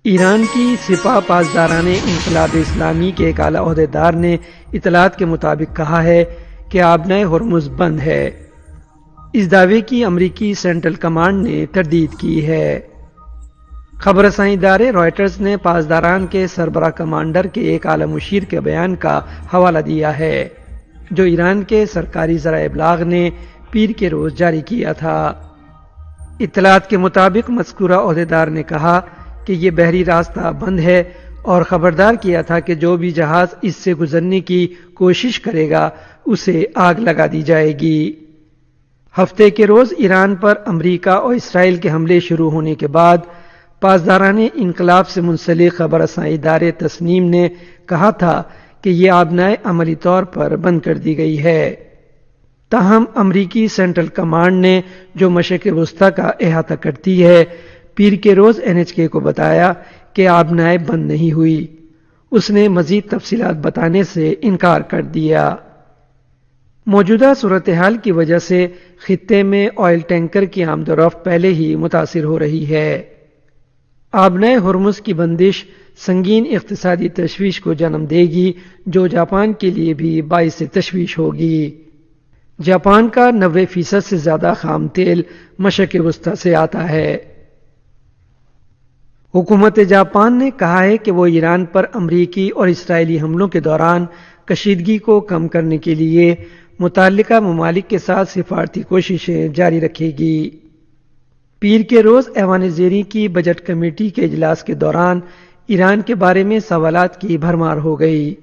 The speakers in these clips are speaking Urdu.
ایران کی سپاہ پاسداران انقلاب اسلامی کے ایک اعلیٰ عہدیدار نے اطلاعات کے مطابق کہا ہے کہ آبنائے ہرمز بند ہے۔ اس دعوے کی امریکی سینٹرل کمانڈ نے تردید کی ہے۔ خبر رسائی ادارے رائٹرز نے پاسداران کے سربراہ کمانڈر کے ایک اعلیٰ مشیر کے بیان کا حوالہ دیا ہے، جو ایران کے سرکاری ذرائع ابلاغ نے پیر کے روز جاری کیا تھا۔ اطلاعات کے مطابق مذکورہ عہدیدار نے کہا کہ یہ بحری راستہ بند ہے اور خبردار کیا تھا کہ جو بھی جہاز اس سے گزرنے کی کوشش کرے گا اسے آگ لگا دی جائے گی۔ ہفتے کے روز ایران پر امریکہ اور اسرائیل کے حملے شروع ہونے کے بعد پاسداران انقلاب سے منسلک خبر رسائی ادارے تسنیم نے کہا تھا کہ یہ آبنائے عملی طور پر بند کر دی گئی ہے۔ تاہم امریکی سینٹرل کمانڈ نے جو مشرق وسطی کا احاطہ کرتی ہے پیر کے روز NHK کو بتایا کہ آبنائے بند نہیں ہوئی۔ اس نے مزید تفصیلات بتانے سے انکار کر دیا۔ موجودہ صورتحال کی وجہ سے خطے میں آئل ٹینکر کی آمد و رفت پہلے ہی متاثر ہو رہی ہے۔ آبنائے ہرمز کی بندش سنگین اقتصادی تشویش کو جنم دے گی، جو جاپان کے لیے بھی باعث تشویش ہوگی۔ جاپان کا 90% سے زیادہ خام تیل مشرق وسطی سے آتا ہے۔ حکومت جاپان نے کہا ہے کہ وہ ایران پر امریکی اور اسرائیلی حملوں کے دوران کشیدگی کو کم کرنے کے لیے متعلقہ ممالک کے ساتھ سفارتی کوششیں جاری رکھے گی۔ پیر کے روز ایوان زیریں کی بجٹ کمیٹی کے اجلاس کے دوران ایران کے بارے میں سوالات کی بھرمار ہو گئی۔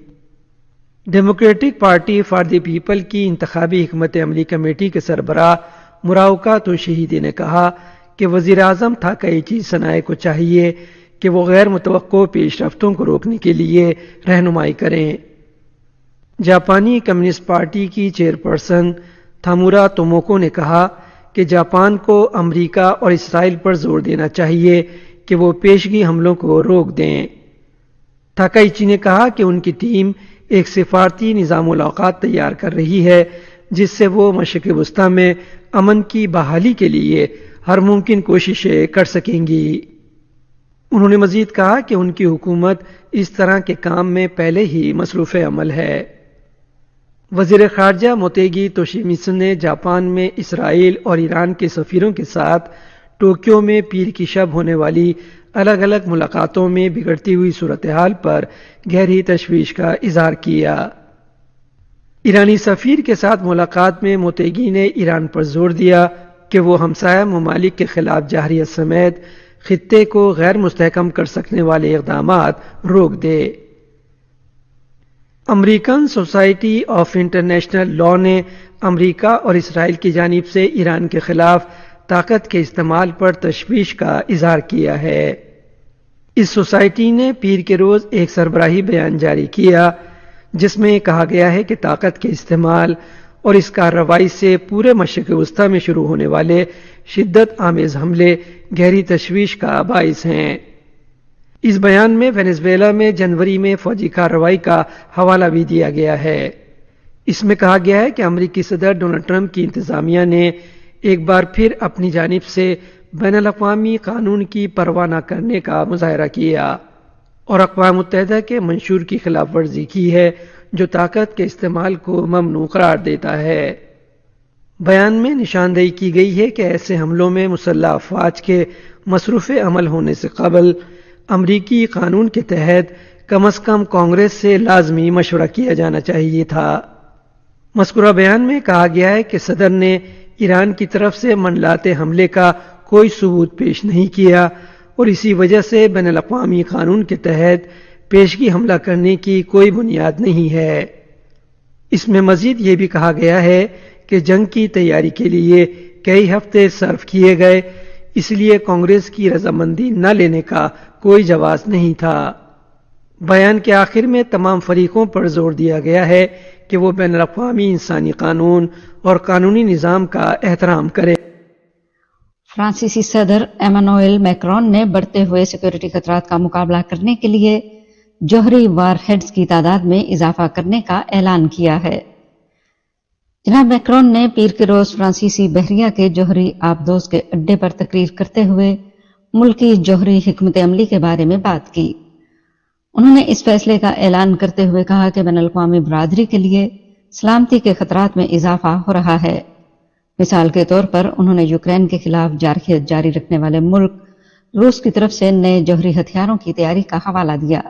Democratic party for the people کی انتخابی حکمت عملی کمیٹی کے سربراہ مراوکا توشیہیدی نے کہا کہ وزیر اعظم تاکائیچی سنائے کو چاہیے کہ وہ غیر متوقع پیش رفتوں کو روکنے کے لیے رہنمائی کریں۔ جاپانی کمیونسٹ پارٹی کی چیئرپرسن تھامورا توموکو نے کہا کہ جاپان کو امریکہ اور اسرائیل پر زور دینا چاہیے کہ وہ پیشگی حملوں کو روک دیں۔ تاکائیچی نے کہا کہ ان کی ٹیم ایک سفارتی نظام ملاقات تیار کر رہی ہے جس سے وہ مشرق وسطی میں امن کی بحالی کے لیے ہر ممکن کوششیں کر سکیں گی۔ انہوں نے مزید کہا کہ ان کی حکومت اس طرح کے کام میں پہلے ہی مصروف عمل ہے۔ وزیر خارجہ موتیگی توشیمیتسو نے جاپان میں اسرائیل اور ایران کے سفیروں کے ساتھ ٹوکیو میں پیر کی شب ہونے والی الگ الگ ملاقاتوں میں بگڑتی ہوئی صورتحال پر گہری تشویش کا اظہار کیا۔ ایرانی سفیر کے ساتھ ملاقات میں موتیگی نے ایران پر زور دیا کہ وہ ہمسایہ ممالک کے خلاف جارحیت سمیت خطے کو غیر مستحکم کر سکنے والے اقدامات روک دے۔ American society of international law نے امریکہ اور اسرائیل کی جانب سے ایران کے خلاف طاقت کے استعمال پر تشویش کا اظہار کیا ہے۔ اس سوسائٹی نے پیر کے روز ایک سربراہی بیان جاری کیا جس میں کہا گیا ہے کہ طاقت کے استعمال اور اس کارروائی سے پورے مشرق وسطی میں شروع ہونے والے شدت آمیز حملے گہری تشویش کا باعث ہیں۔ اس بیان میں وینزویلا میں جنوری میں فوجی کارروائی کا حوالہ بھی دیا گیا ہے۔ اس میں کہا گیا ہے کہ امریکی صدر ڈونلڈ ٹرمپ کی انتظامیہ نے ایک بار پھر اپنی جانب سے بین الاقوامی قانون کی پرواہ نہ کرنے کا مظاہرہ کیا اور اقوام متحدہ کے منشور کی خلاف ورزی کی ہے جو طاقت کے استعمال کو ممنوع قرار دیتا ہے۔ بیان میں نشاندہی کی گئی ہے کہ ایسے حملوں میں مسلح افواج کے مصروف عمل ہونے سے قبل امریکی قانون کے تحت کم از کم کانگریس سے لازمی مشورہ کیا جانا چاہیے تھا۔ مذکورہ بیان میں کہا گیا ہے کہ صدر نے ایران کی طرف سے منڈلاتے حملے کا کوئی ثبوت پیش نہیں کیا اور اسی وجہ سے بین الاقوامی قانون کے تحت پیشگی حملہ کرنے کی کوئی بنیاد نہیں ہے۔ اس میں مزید یہ بھی کہا گیا ہے کہ جنگ کی تیاری کے لیے کئی ہفتے صرف کیے گئے، اس لیے کانگریس کی رضامندی نہ لینے کا کوئی جواز نہیں تھا۔ بیان کے آخر میں تمام فریقوں پر زور دیا گیا ہے کہ وہ بین الاقوامی انسانی قانون اور قانونی نظام کا احترام کریں۔ فرانسیسی صدر ایمانوئل میکرون نے بڑھتے ہوئے سیکورٹی خطرات کا مقابلہ کرنے کے لیے جوہری وار ہیڈز کی تعداد میں اضافہ کرنے کا اعلان کیا ہے۔ جناب میکرون نے پیر کے روز فرانسیسی بحریہ کے جوہری آبدوز کے اڈے پر تقریر کرتے ہوئے ملکی جوہری حکمت عملی کے بارے میں بات کی۔ انہوں نے اس فیصلے کا اعلان کرتے ہوئے کہا کہ بین الاقوامی برادری کے لیے سلامتی کے خطرات میں اضافہ ہو رہا ہے۔ مثال کے طور پر انہوں نے یوکرین کے خلاف جارحیت جاری رکھنے والے ملک روس کی طرف سے نئے جوہری ہتھیاروں کی تیاری کا حوالہ دیا۔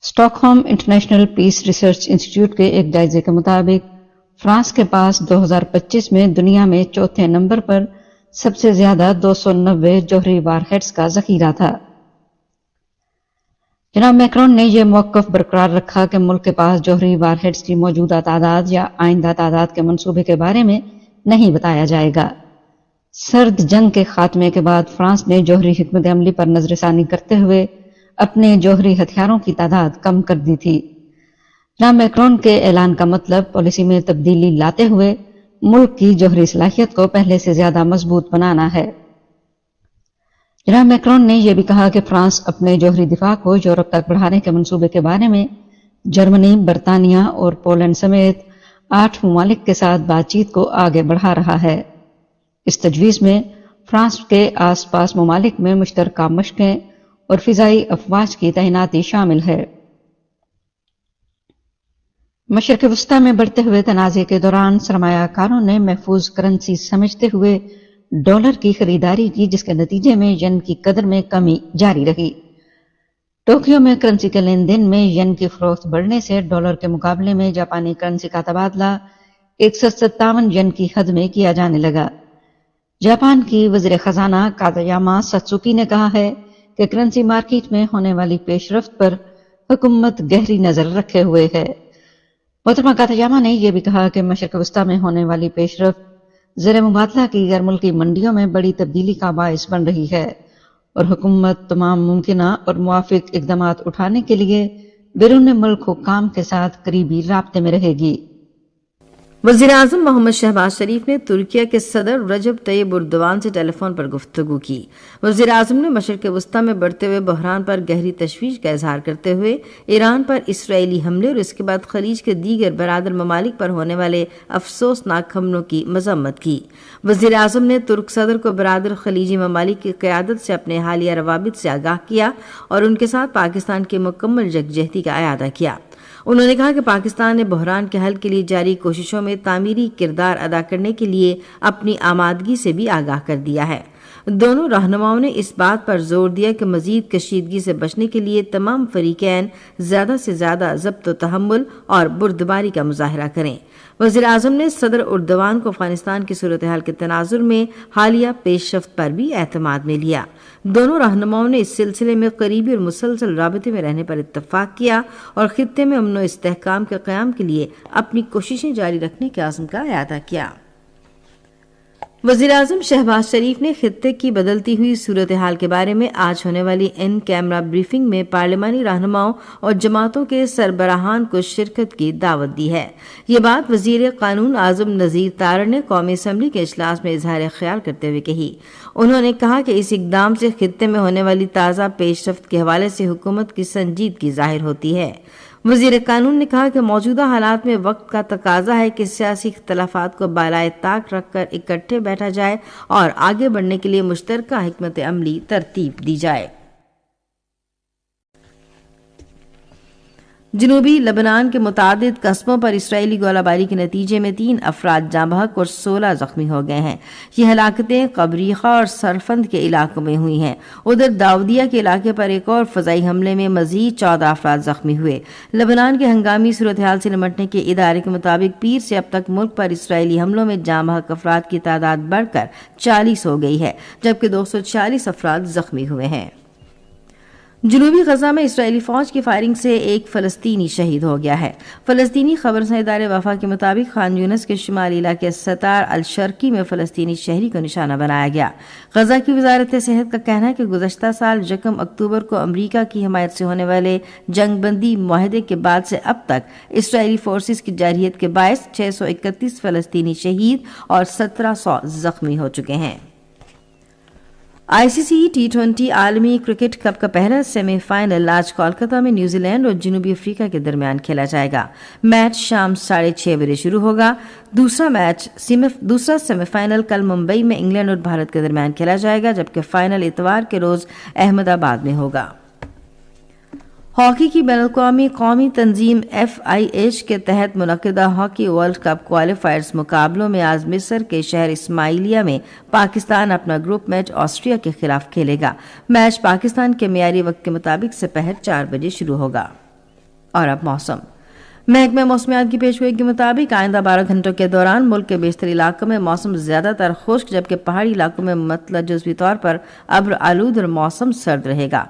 Stock home international peace research انسٹی ٹیوٹ کے ایک جائزے کے مطابق فرانس کے پاس 2025 میں دنیا میں چوتھے نمبر پر سب سے زیادہ 290 جوہری وار ہیڈز کا ذخیرہ تھا۔ جناب میکرون نے یہ موقف برقرار رکھا کہ ملک کے پاس جوہری وار ہیڈز کی موجودہ تعداد یا آئندہ تعداد کے منصوبے کے بارے میں نہیں بتایا جائے گا۔ سرد جنگ کے خاتمے کے بعد فرانس نے جوہری حکمت عملی پر نظر ثانی کرتے ہوئے اپنے جوہری ہتھیاروں کی تعداد کم کر دی تھی۔ جناب میکرون کے اعلان کا مطلب پالیسی میں تبدیلی لاتے ہوئے ملک کی جوہری صلاحیت کو پہلے سے زیادہ مضبوط بنانا ہے۔ جناب میکرون نے یہ بھی کہا کہ فرانس اپنے جوہری دفاع کو یورپ تک بڑھانے کے منصوبے کے بارے میں جرمنی، برطانیہ اور پولینڈ سمیت 8 ممالک کے ساتھ بات چیت کو آگے بڑھا رہا ہے۔ اس تجویز میں فرانس کے آس پاس ممالک میں مشترکہ مشقیں اور فضائی افواج کی تعیناتی شامل ہے۔ مشرق وسطی میں بڑھتے ہوئے تنازع کے دوران سرمایہ کاروں نے محفوظ کرنسی سمجھتے ہوئے ڈالر کی خریداری کی، جس کے نتیجے میں ین کی قدر میں کمی جاری رہی۔ ٹوکیو میں کرنسی کے لین دین میں ین کی فروخت بڑھنے سے ڈالر کے مقابلے میں جاپانی کرنسی کا تبادلہ 157 ین کی حد میں کیا جانے لگا۔ جاپان کی وزیر خزانہ کاتایاما ستسوکی نے کہا ہے کہ کرنسی مارکیٹ میں ہونے والی پیش رفت پر حکومت گہری نظر رکھے ہوئے ہے۔ محترمہ کاتایاما نے یہ بھی کہا کہ مشرق وسطی میں ہونے والی پیش رفت زیر مبادلہ کی غیر ملکی منڈیوں میں بڑی تبدیلی کا باعث بن رہی ہے اور حکومت تمام ممکنہ اور موافق اقدامات اٹھانے کے لیے بیرون ملک حکام کے ساتھ قریبی رابطے میں رہے گی۔ وزیراعظم محمد شہباز شریف نے ترکیہ کے صدر رجب طیب اردوان سے ٹیلی فون پر گفتگو کی۔ وزیراعظم نے مشرق وسطی میں بڑھتے ہوئے بحران پر گہری تشویش کا اظہار کرتے ہوئے ایران پر اسرائیلی حملے اور اس کے بعد خلیج کے دیگر برادر ممالک پر ہونے والے افسوسناک حملوں کی مذمت کی۔ وزیراعظم نے ترک صدر کو برادر خلیجی ممالک کی قیادت سے اپنے حالیہ روابط سے آگاہ کیا اور ان کے ساتھ پاکستان کی مکمل یکجہتی کا اعادہ کیا۔ انہوں نے کہا کہ پاکستان نے بحران کے حل کے لیے جاری کوششوں میں تعمیری کردار ادا کرنے کے لیے اپنی آمادگی سے بھی آگاہ کر دیا ہے۔ دونوں رہنماؤں نے اس بات پر زور دیا کہ مزید کشیدگی سے بچنے کے لیے تمام فریقین زیادہ سے زیادہ ضبط و تحمل اور بردباری کا مظاہرہ کریں۔ وزیر اعظم نے صدر اردوان کو افغانستان کی صورتحال کے تناظر میں حالیہ پیش رفت پر بھی اعتماد میں لیا۔ دونوں رہنماؤں نے اس سلسلے میں قریبی اور مسلسل رابطے میں رہنے پر اتفاق کیا اور خطے میں امن و استحکام کے قیام کے لیے اپنی کوششیں جاری رکھنے کے عزم کا اعادہ کیا۔ وزیراعظم شہباز شریف نے خطے کی بدلتی ہوئی صورتحال کے بارے میں آج ہونے والی ان کیمرہ بریفنگ میں پارلیمانی رہنماؤں اور جماعتوں کے سربراہان کو شرکت کی دعوت دی ہے۔ یہ بات وزیر قانون اعظم نذیر تارڑ نے قومی اسمبلی کے اجلاس میں اظہار خیال کرتے ہوئے کہی۔ انہوں نے کہا کہ اس اقدام سے خطے میں ہونے والی تازہ پیش رفت کے حوالے سے حکومت کی سنجیدگی ظاہر ہوتی ہے۔ وزیر قانون نے کہا کہ موجودہ حالات میں وقت کا تقاضا ہے کہ سیاسی اختلافات کو بالائے طاق رکھ کر اکٹھے بیٹھا جائے اور آگے بڑھنے کے لیے مشترکہ حکمت عملی ترتیب دی جائے۔ جنوبی لبنان کے متعدد قصبوں پر اسرائیلی گولہ باری کے نتیجے میں 3 افراد جاں بحق اور 16 زخمی ہو گئے ہیں۔ یہ ہلاکتیں قبریخہ اور سرفند کے علاقوں میں ہوئی ہیں۔ ادھر داودیہ کے علاقے پر ایک اور فضائی حملے میں مزید 14 افراد زخمی ہوئے۔ لبنان کے ہنگامی صورتحال سے نمٹنے کے ادارے کے مطابق پیر سے اب تک ملک پر اسرائیلی حملوں میں جاں بحق افراد کی تعداد بڑھ کر 40 ہو گئی ہے، جبکہ 240 افراد زخمی ہوئے ہیں۔ جنوبی غزہ میں اسرائیلی فوج کی فائرنگ سے ایک فلسطینی شہید ہو گیا ہے۔ فلسطینی خبر رساں ادارے وفا کے مطابق خان یونس کے شمالی علاقے ستار الشرقی میں فلسطینی شہری کو نشانہ بنایا گیا۔ غزہ کی وزارت صحت کا کہنا ہے کہ گزشتہ سال 1 اکتوبر کو امریکہ کی حمایت سے ہونے والے جنگ بندی معاہدے کے بعد سے اب تک اسرائیلی فورسز کی جارحیت کے باعث 631 فلسطینی شہید اور 1700 زخمی ہو چکے ہیں۔ ICC T20 عالمی کرکٹ کپ کا پہلا سیمی فائنل آج کولکتہ میں نیوزی لینڈ اور جنوبی افریقہ کے درمیان کھیلا جائے گا۔ میچ شام 6:30 بجے شروع ہوگا۔ دوسرا سیمی فائنل کل ممبئی میں انگلینڈ اور بھارت کے درمیان کھیلا جائے گا، جبکہ فائنل اتوار کے روز احمد آباد میں ہوگا۔ ہاکی کی بین الاقوامی قومی تنظیم FIH کے تحت منعقدہ ہاکی ورلڈ کپ کوالیفائرز مقابلوں میں آج مصر کے شہر اسماعیلیہ میں پاکستان اپنا گروپ میچ آسٹریا کے خلاف کھیلے گا۔ میچ پاکستان کے معیاری وقت کے مطابق سپہر 4 بجے شروع ہوگا۔ اور اب موسم۔ محکمہ موسمیات کی پیشگوئی کے مطابق آئندہ 12 گھنٹوں کے دوران ملک کے بیشتر علاقوں میں موسم زیادہ تر خشک، جبکہ پہاڑی علاقوں میں مطلع جزوی طور پر ابر آلود اور موسم سرد رہے گا۔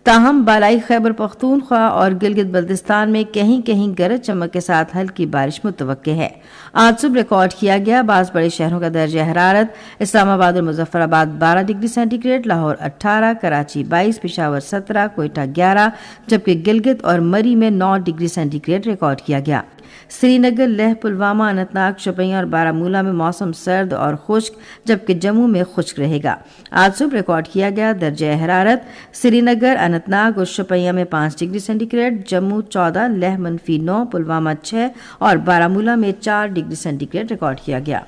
تاہم بالائی خیبر پختونخوا اور گلگت بلتستان میں کہیں کہیں گرج چمک کے ساتھ ہلکی بارش متوقع ہے۔ آج صبح ریکارڈ کیا گیا بعض بڑے شہروں کا درجہ حرارت: اسلام آباد اور Muzaffarabad 12 degree centigrade, Lahore 18، Karachi 22، Peshawar 17، Quetta 11، جبکہ گلگت اور مری میں 9 ڈگری سینٹی گریڈ ریکارڈ کیا گیا۔ سری نگر، لیہ، پلوامہ، اننت ناگ، شوپیاں اور بارہمولہ میں موسم سرد اور خشک، جبکہ جموں میں خشک رہے گا۔ آج صبح ریکارڈ کیا گیا درجہ حرارت: سری نگر، اننت ناگ اور شوپیاں میں 5 degree centigrade, Jammu 14، Leh -9، Pulwama 6 اور بارہمولہ میں 4 ڈگری سینٹی گریڈ ریکارڈ کیا گیا۔